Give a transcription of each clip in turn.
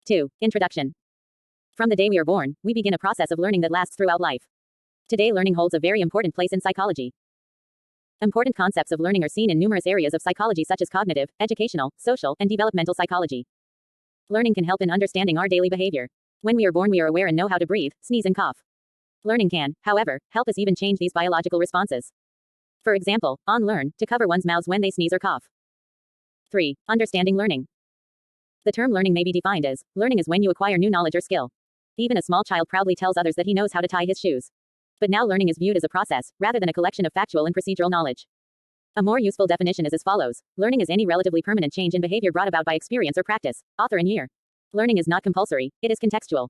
2. Introduction. From the day we are born, we begin a process of learning that lasts throughout life. Today, learning holds a very important place in psychology. Important concepts of learning are seen in numerous areas of psychology such as cognitive, educational, social, and developmental psychology. Learning can help in understanding our daily behavior. When we are born, we are aware and know how to breathe, sneeze, and cough. Learning can, however, help us even change these biological responses. For example, on learn to cover one's mouths when they sneeze or cough. 3. Understanding learning. The term learning may be defined as, learning is when you acquire new knowledge or skill. Even a small child proudly tells others that he knows how to tie his shoes. But now learning is viewed as a process, rather than a collection of factual and procedural knowledge. A more useful definition is as follows. Learning is any relatively permanent change in behavior brought about by experience or practice. Author and year. Learning is not compulsory, it is contextual.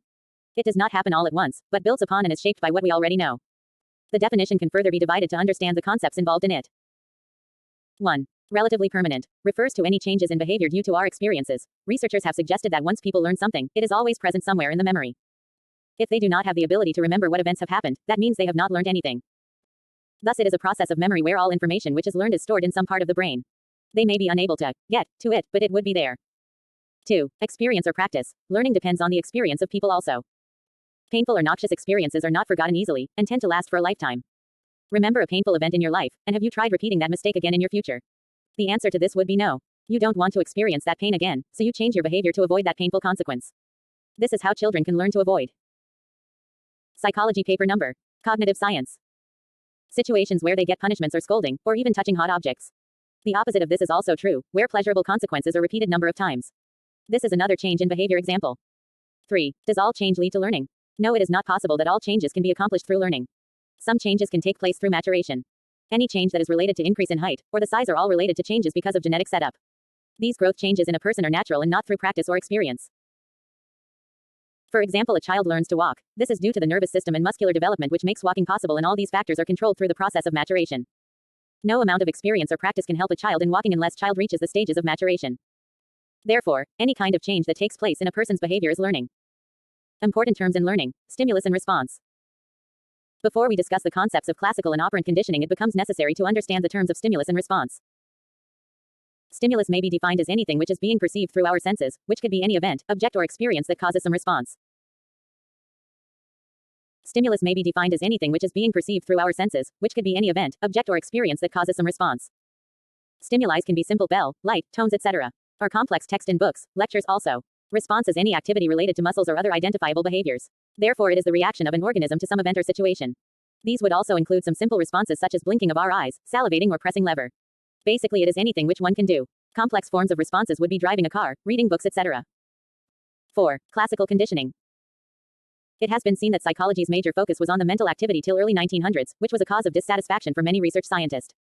It does not happen all at once, but builds upon and is shaped by what we already know. The definition can further be divided to understand the concepts involved in it. 1. Relatively permanent refers to any changes in behavior due to our experiences. Researchers have suggested that once people learn something, it is always present somewhere in the memory. If they do not have the ability to remember what events have happened, that means they have not learned anything. Thus, it is a process of memory where all information which is learned is stored in some part of the brain. They may be unable to get to it, but it would be there. 2. Experience or practice. Learning depends on the experience of people also. Painful or noxious experiences are not forgotten easily, and tend to last for a lifetime. Remember a painful event in your life, and have you tried repeating that mistake again in your future? The answer to this would be no. You don't want to experience that pain again, so you change your behavior to avoid that painful consequence. This is how children can learn to avoid. Psychology paper number. Cognitive science. Situations where they get punishments or scolding, or even touching hot objects. The opposite of this is also true, where pleasurable consequences are repeated number of times. This is another change in behavior example. 3. Does all change lead to learning? No, it is not possible that all changes can be accomplished through learning. Some changes can take place through maturation. Any change that is related to increase in height, or the size are all related to changes because of genetic setup. These growth changes in a person are natural and not through practice or experience. For example, a child learns to walk. This is due to the nervous system and muscular development which makes walking possible, and all these factors are controlled through the process of maturation. No amount of experience or practice can help a child in walking unless child reaches the stages of maturation. Therefore, any kind of change that takes place in a person's behavior is learning. Important terms in learning: stimulus and response. Before we discuss the concepts of classical and operant conditioning, it becomes necessary to understand the terms of stimulus and response. Stimulus may be defined as anything which is being perceived through our senses, which could be any event, object, or experience that causes some response. Stimulus may be defined as anything which is being perceived through our senses, which could be any event, object, or experience that causes some response. Stimuli can be simple bell, light, tones, etc. or complex text in books, lectures also. Response is any activity related to muscles or other identifiable behaviors. Therefore, it is the reaction of an organism to some event or situation. These would also include some simple responses such as blinking of our eyes, salivating, or pressing lever. Basically, it is anything which one can do. Complex forms of responses would be driving a car, reading books, etc. 4. Classical conditioning. It has been seen that psychology's major focus was on the mental activity till early 1900s, which was a cause of dissatisfaction for many research scientists.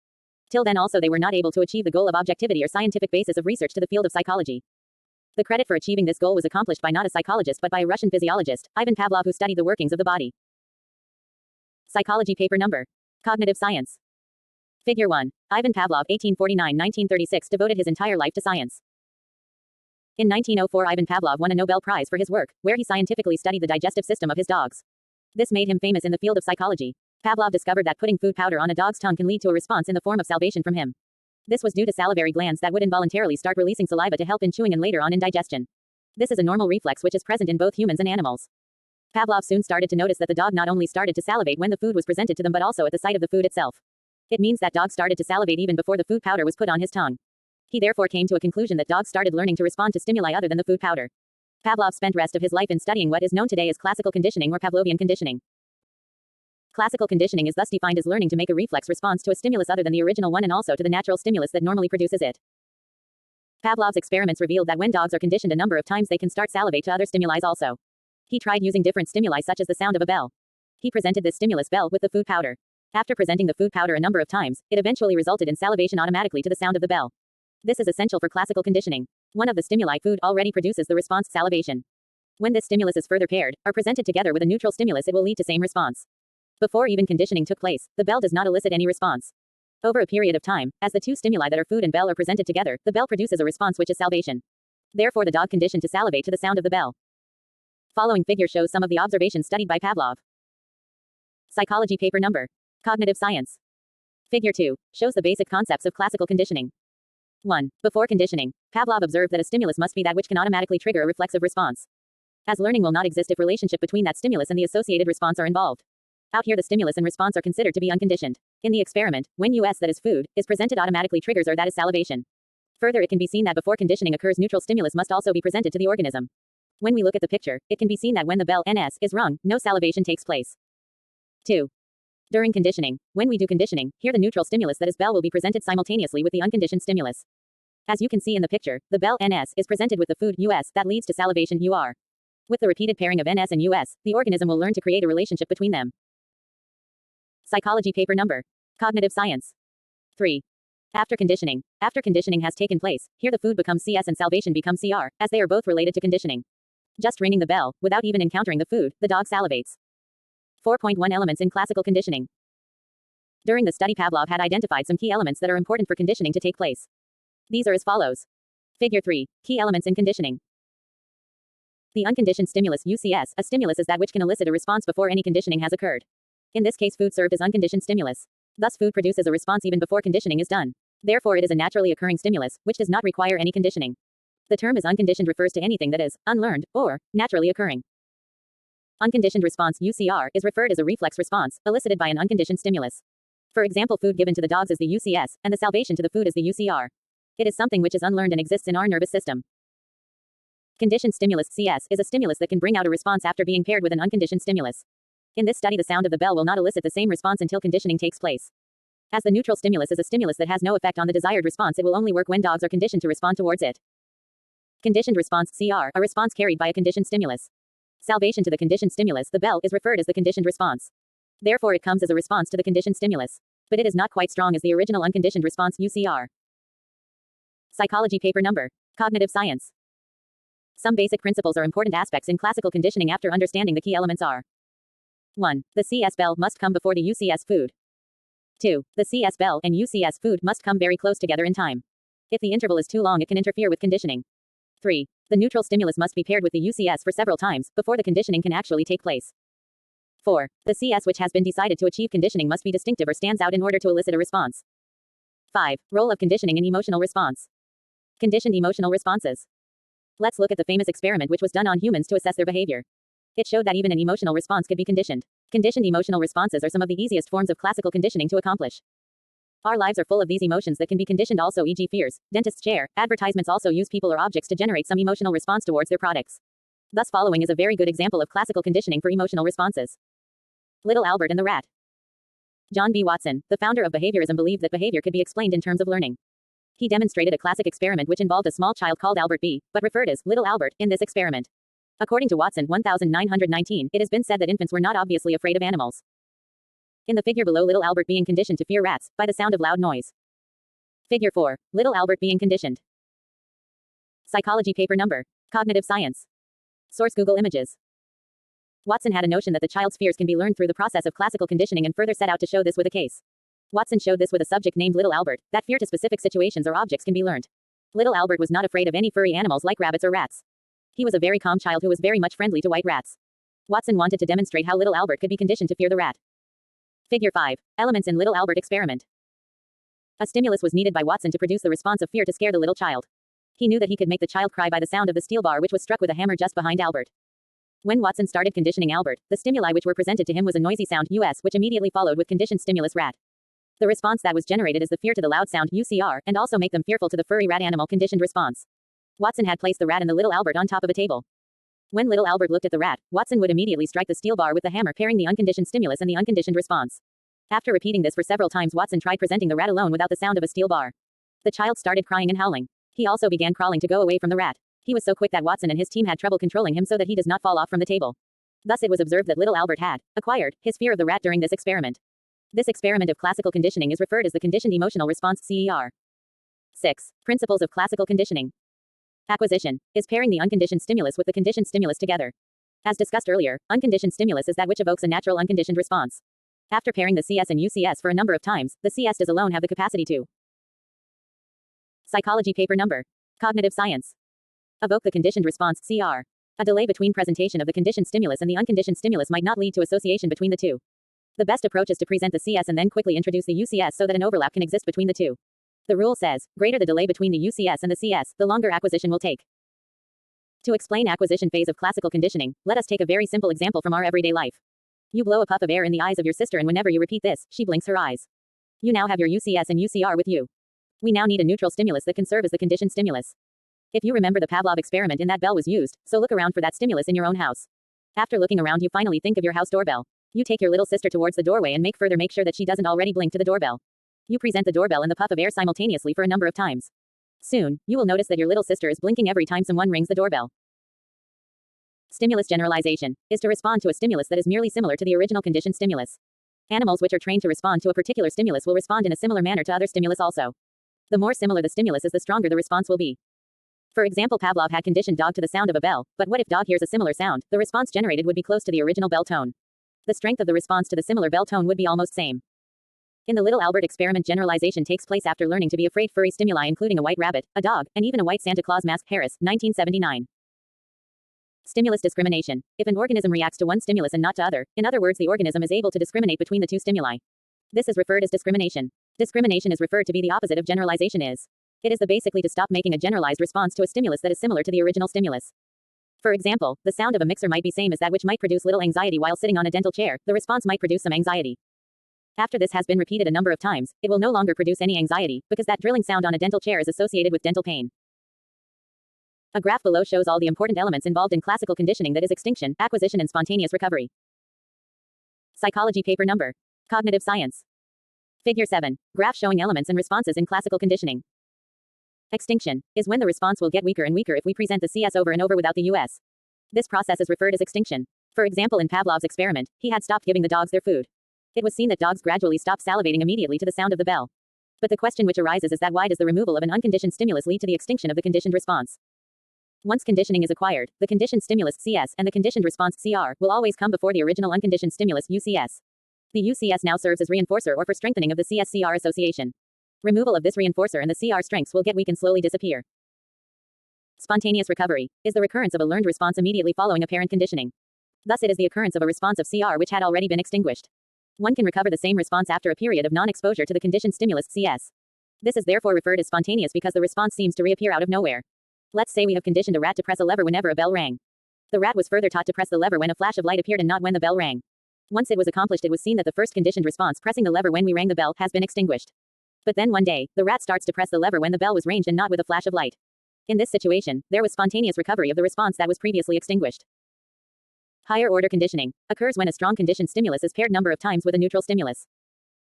Till then also they were not able to achieve the goal of objectivity or scientific basis of research to the field of psychology. The credit for achieving this goal was accomplished by not a psychologist but by a Russian physiologist, Ivan Pavlov, who studied the workings of the body. Psychology paper number. Cognitive science. Figure 1. Ivan Pavlov, 1849-1936, devoted his entire life to science. In 1904, Ivan Pavlov won a Nobel Prize for his work, where he scientifically studied the digestive system of his dogs. This made him famous in the field of psychology. Pavlov discovered that putting food powder on a dog's tongue can lead to a response in the form of salivation from him. This was due to salivary glands that would involuntarily start releasing saliva to help in chewing and later on in digestion. This is a normal reflex which is present in both humans and animals. Pavlov soon started to notice that the dog not only started to salivate when the food was presented to them but also at the sight of the food itself. It means that dog started to salivate even before the food powder was put on his tongue. He therefore came to a conclusion that dogs started learning to respond to stimuli other than the food powder. Pavlov spent rest of his life in studying what is known today as classical conditioning or Pavlovian conditioning. Classical conditioning is thus defined as learning to make a reflex response to a stimulus other than the original one and also to the natural stimulus that normally produces it. Pavlov's experiments revealed that when dogs are conditioned a number of times they can start salivate to other stimuli also. He tried using different stimuli such as the sound of a bell. He presented this stimulus bell with the food powder. After presenting the food powder a number of times, it eventually resulted in salivation automatically to the sound of the bell. This is essential for classical conditioning. One of the stimuli, food, already produces the response, salivation. When this stimulus is further paired, or presented together with a neutral stimulus, it will lead to same response. Before even conditioning took place, the bell does not elicit any response. Over a period of time, as the two stimuli that are food and bell are presented together, the bell produces a response which is salivation. Therefore the dog conditioned to salivate to the sound of the bell. Following figure shows some of the observations studied by Pavlov. Psychology paper number. Cognitive science. Figure 2 shows the basic concepts of classical conditioning. 1. Before conditioning, Pavlov observed that a stimulus must be that which can automatically trigger a reflexive response. as learning will not exist if relationship between that stimulus and the associated response are involved. Out here the stimulus and response are considered to be unconditioned. In the experiment, when US, that is food, is presented automatically triggers or that is salivation. Further, it can be seen that before conditioning occurs, neutral stimulus must also be presented to the organism. When we look at the picture, it can be seen that when the bell NS is rung, no salivation takes place. 2. During conditioning, when we do conditioning, here the neutral stimulus, that is bell, will be presented simultaneously with the unconditioned stimulus. As you can see in the picture, the bell NS is presented with the food US that leads to salivation UR. With the repeated pairing of NS and US, the organism will learn to create a relationship between them. Psychology paper number. Cognitive science. 3. After conditioning has taken place, here the food becomes CS and salivation becomes CR, as they are both related to conditioning. Just ringing the bell, without even encountering the food, the dog salivates. 4.1 Elements in classical conditioning. During the study, Pavlov had identified some key elements that are important for conditioning to take place. These are as follows. Figure 3. Key elements in conditioning. The unconditioned stimulus UCS, a stimulus is that which can elicit a response before any conditioning has occurred. In this case, food served as unconditioned stimulus. Thus, food produces a response even before conditioning is done. Therefore, it is a naturally occurring stimulus, which does not require any conditioning. The term is unconditioned refers to anything that is unlearned or naturally occurring. Unconditioned response UCR is referred as a reflex response elicited by an unconditioned stimulus. For example, food given to the dogs is the UCS, and the salvation to the food is the UCR. It is something which is unlearned and exists in our nervous system. Conditioned stimulus CS is a stimulus that can bring out a response after being paired with an unconditioned stimulus. In this study, the sound of the bell will not elicit the same response until conditioning takes place. As the neutral stimulus is a stimulus that has no effect on the desired response, it will only work when dogs are conditioned to respond towards it. Conditioned response CR, a response carried by a conditioned stimulus. Salvation to the conditioned stimulus, the bell, is referred as the conditioned response. Therefore, it comes as a response to the conditioned stimulus. But it is not quite strong as the original unconditioned response UCR. Psychology paper number. Cognitive science. Some basic principles are important aspects in classical conditioning after understanding the key elements are. 1. The CS bell must come before the UCS food. 2. The CS bell and UCS food must come very close together in time. If the interval is too long, it can interfere with conditioning. 3. The neutral stimulus must be paired with the UCS for several times before the conditioning can actually take place. 4. The CS which has been decided to achieve conditioning must be distinctive or stands out in order to elicit a response. 5. Role of conditioning in emotional response. Conditioned emotional responses. Let's look at the famous experiment which was done on humans to assess their behavior. It showed that even an emotional response could be conditioned. Conditioned emotional responses are some of the easiest forms of classical conditioning to accomplish. Our lives are full of these emotions that can be conditioned also, e.g. fears, dentist's chair. Advertisements also use people or objects to generate some emotional response towards their products. Thus following is a very good example of classical conditioning for emotional responses. Little Albert and the Rat. John B. Watson, the founder of behaviorism, believed that behavior could be explained in terms of learning. He demonstrated a classic experiment which involved a small child called Albert B., but referred as Little Albert in this experiment. According to Watson 1919, it has been said that infants were not obviously afraid of animals. In the figure below, Little Albert being conditioned to fear rats by the sound of loud noise. Figure 4. Little Albert being conditioned. Psychology paper number. Cognitive science. Source: Google Images. Watson had a notion that the child's fears can be learned through the process of classical conditioning and further set out to show this with a case. Watson showed this with a subject named Little Albert, that fear to specific situations or objects can be learned. Little Albert was not afraid of any furry animals like rabbits or rats. He was a very calm child who was very much friendly to white rats. Watson wanted to demonstrate how Little Albert could be conditioned to fear the rat. Figure 5. Elements in Little Albert experiment. A stimulus was needed by Watson to produce the response of fear to scare the little child. He knew that he could make the child cry by the sound of the steel bar which was struck with a hammer just behind Albert. When Watson started conditioning Albert, the stimuli which were presented to him was a noisy sound US which immediately followed with conditioned stimulus rat. The response that was generated is the fear to the loud sound UCR and also make them fearful to the furry rat animal conditioned response. Watson had placed the rat and the Little Albert on top of a table. When Little Albert looked at the rat, Watson would immediately strike the steel bar with the hammer, pairing the unconditioned stimulus and the unconditioned response. After repeating this for several times, Watson tried presenting the rat alone without the sound of a steel bar. The child started crying and howling. He also began crawling to go away from the rat. He was so quick that Watson and his team had trouble controlling him so that he does not fall off from the table. Thus it was observed that Little Albert had acquired his fear of the rat during this experiment. This experiment of classical conditioning is referred as the conditioned emotional response CER. 6. Principles of classical conditioning. Acquisition is pairing the unconditioned stimulus with the conditioned stimulus together. As discussed earlier, unconditioned stimulus is that which evokes a natural unconditioned response. After pairing the CS and UCS for a number of times, the CS does alone have the capacity to. Psychology paper number. Cognitive science. Evoke the conditioned response CR. A delay between presentation of the conditioned stimulus and the unconditioned stimulus might not lead to association between the two. The best approach is to present the CS and then quickly introduce the UCS so that an overlap can exist between the two. The rule says, greater the delay between the UCS and the CS, the longer acquisition will take. To explain acquisition phase of classical conditioning, let us take a very simple example from our everyday life. You blow a puff of air in the eyes of your sister, and whenever you repeat this, she blinks her eyes. You now have your UCS and UCR with you. We now need a neutral stimulus that can serve as the conditioned stimulus. If you remember the Pavlov experiment in that bell was used, so look around for that stimulus in your own house. After looking around, you finally think of your house doorbell. You take your little sister towards the doorway and make sure that she doesn't already blink to the doorbell. You present the doorbell and the puff of air simultaneously for a number of times. Soon, you will notice that your little sister is blinking every time someone rings the doorbell. Stimulus generalization is to respond to a stimulus that is merely similar to the original conditioned stimulus. Animals which are trained to respond to a particular stimulus will respond in a similar manner to other stimulus also. The more similar the stimulus is, the stronger the response will be. For example, Pavlov had conditioned dog to the sound of a bell, but what if dog hears a similar sound? The response generated would be close to the original bell tone. The strength of the response to the similar bell tone would be almost same. In the Little Albert experiment, generalization takes place after learning to be afraid furry stimuli, including a white rabbit, a dog, and even a white Santa Claus mask. Harris, 1979. Stimulus discrimination. If an organism reacts to one stimulus and not to other, in other words, the organism is able to discriminate between the two stimuli. This is referred as discrimination. Discrimination is referred to be the opposite of generalization is. It is the basically to stop making a generalized response to a stimulus that is similar to the original stimulus. For example, the sound of a mixer might be same as that, which might produce little anxiety while sitting on a dental chair. The response might produce some anxiety. After this has been repeated a number of times, it will no longer produce any anxiety, because that drilling sound on a dental chair is associated with dental pain. A graph below shows all the important elements involved in classical conditioning, that is extinction, acquisition, and spontaneous recovery. Psychology paper number. Cognitive science. Figure 7. Graph showing elements and responses in classical conditioning. Extinction is when the response will get weaker and weaker if we present the CS over and over without the US. This process is referred as extinction. For example, in Pavlov's experiment, he had stopped giving the dogs their food. It was seen that dogs gradually stopped salivating immediately to the sound of the bell. But the question which arises is that why does the removal of an unconditioned stimulus lead to the extinction of the conditioned response? Once conditioning is acquired, the conditioned stimulus, CS, and the conditioned response, CR, will always come before the original unconditioned stimulus, UCS. The UCS now serves as reinforcer or for strengthening of the CS-CR association. Removal of this reinforcer and the CR strengths will get weak and slowly disappear. Spontaneous recovery is the recurrence of a learned response immediately following apparent conditioning. Thus it is the occurrence of a response of CR which had already been extinguished. One can recover the same response after a period of non-exposure to the conditioned stimulus, CS. This is therefore referred as spontaneous because the response seems to reappear out of nowhere. Let's say we have conditioned a rat to press a lever whenever a bell rang. The rat was further taught to press the lever when a flash of light appeared and not when the bell rang. Once it was accomplished, it was seen that the first conditioned response, pressing the lever when we rang the bell, has been extinguished. But then one day, the rat starts to press the lever when the bell was ranged and not with a flash of light. In this situation, there was spontaneous recovery of the response that was previously extinguished. Higher order conditioning occurs when a strong conditioned stimulus is paired number of times with a neutral stimulus.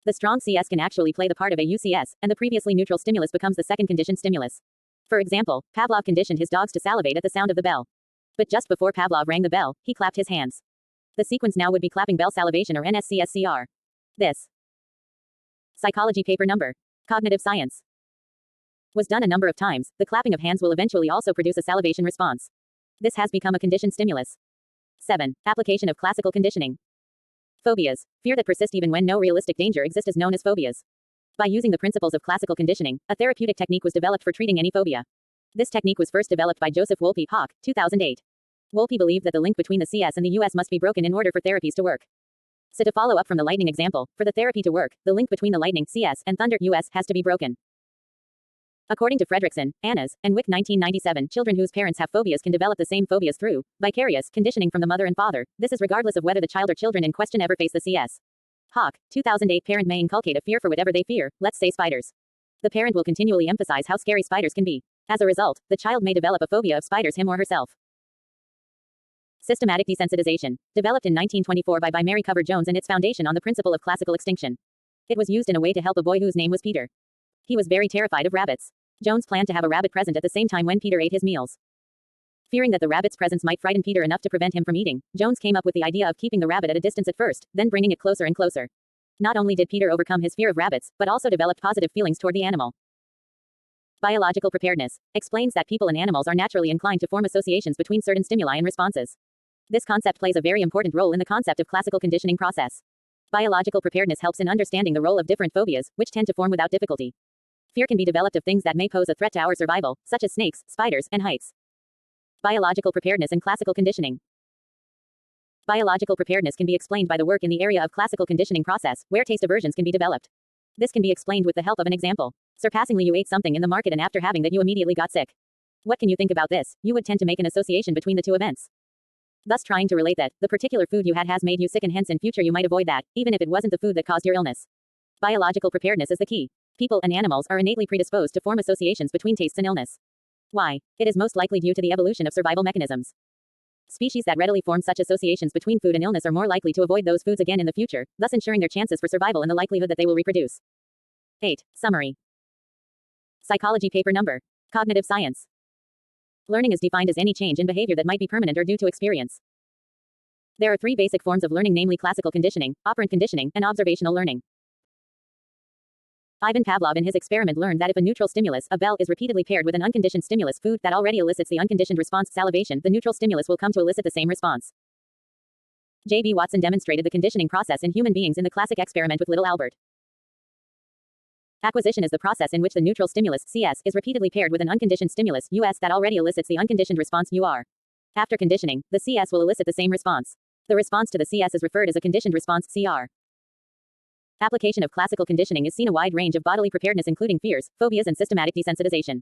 The strong CS can actually play the part of a UCS, and the previously neutral stimulus becomes the second conditioned stimulus. For example, Pavlov conditioned his dogs to salivate at the sound of the bell. But just before Pavlov rang the bell, he clapped his hands. The sequence now would be clapping bell salivation, or NSCSCR. This psychology paper number. Cognitive science was done a number of times. The clapping of hands will eventually also produce a salivation response. This has become a conditioned stimulus. 7. Application of classical conditioning. Phobias. Fear that persists even when no realistic danger exists is known as phobias. By using the principles of classical conditioning, a therapeutic technique was developed for treating any phobia. This technique was first developed by Joseph Wolpe, Hawk, 2008. Wolpe believed that the link between the CS and the US must be broken in order for therapies to work. So to follow up from the lightning example, for the therapy to work, the link between the lightning, CS, and thunder, US, has to be broken. According to Fredrickson, Annas, and Wick, 1997, children whose parents have phobias can develop the same phobias through vicarious conditioning from the mother and father. This is regardless of whether the child or children in question ever face the CS. Hawk, 2008. Parent may inculcate a fear for whatever they fear, let's say spiders. The parent will continually emphasize how scary spiders can be. As a result, the child may develop a phobia of spiders, him or herself. Systematic desensitization, developed in 1924 by Mary Cover Jones, and its foundation on the principle of classical extinction. It was used in a way to help a boy whose name was Peter. He was very terrified of rabbits. Jones planned to have a rabbit present at the same time when Peter ate his meals. Fearing that the rabbit's presence might frighten Peter enough to prevent him from eating, Jones came up with the idea of keeping the rabbit at a distance at first, then bringing it closer and closer. Not only did Peter overcome his fear of rabbits, but also developed positive feelings toward the animal. Biological preparedness explains that people and animals are naturally inclined to form associations between certain stimuli and responses. This concept plays a very important role in the concept of classical conditioning process. Biological preparedness helps in understanding the role of different phobias, which tend to form without difficulty. Fear can be developed of things that may pose a threat to our survival, such as snakes, spiders, and heights. Biological preparedness and classical conditioning. Biological preparedness can be explained by the work in the area of classical conditioning process, where taste aversions can be developed. This can be explained with the help of an example. Surpassingly, you ate something in the market and after having that you immediately got sick. What can you think about this? You would tend to make an association between the two events, thus trying to relate that the particular food you had has made you sick and hence in future you might avoid that, even if it wasn't the food that caused your illness. Biological preparedness is the key. People and animals are innately predisposed to form associations between tastes and illness. Why? It is most likely due to the evolution of survival mechanisms. Species that readily form such associations between food and illness are more likely to avoid those foods again in the future, thus ensuring their chances for survival and the likelihood that they will reproduce. 8. Summary. Psychology paper number. Cognitive science. Learning is defined as any change in behavior that might be permanent or due to experience. There are 3 basic forms of learning, namely classical conditioning, operant conditioning, and observational learning. Ivan Pavlov in his experiment learned that if a neutral stimulus, a bell, is repeatedly paired with an unconditioned stimulus, food, that already elicits the unconditioned response, salivation, the neutral stimulus will come to elicit the same response. J.B. Watson demonstrated the conditioning process in human beings in the classic experiment with little Albert. Acquisition is the process in which the neutral stimulus, CS, is repeatedly paired with an unconditioned stimulus, US, that already elicits the unconditioned response, UR. After conditioning, the CS will elicit the same response. The response to the CS is referred as a conditioned response, CR. Application of classical conditioning is seen a wide range of bodily preparedness including fears, phobias and systematic desensitization.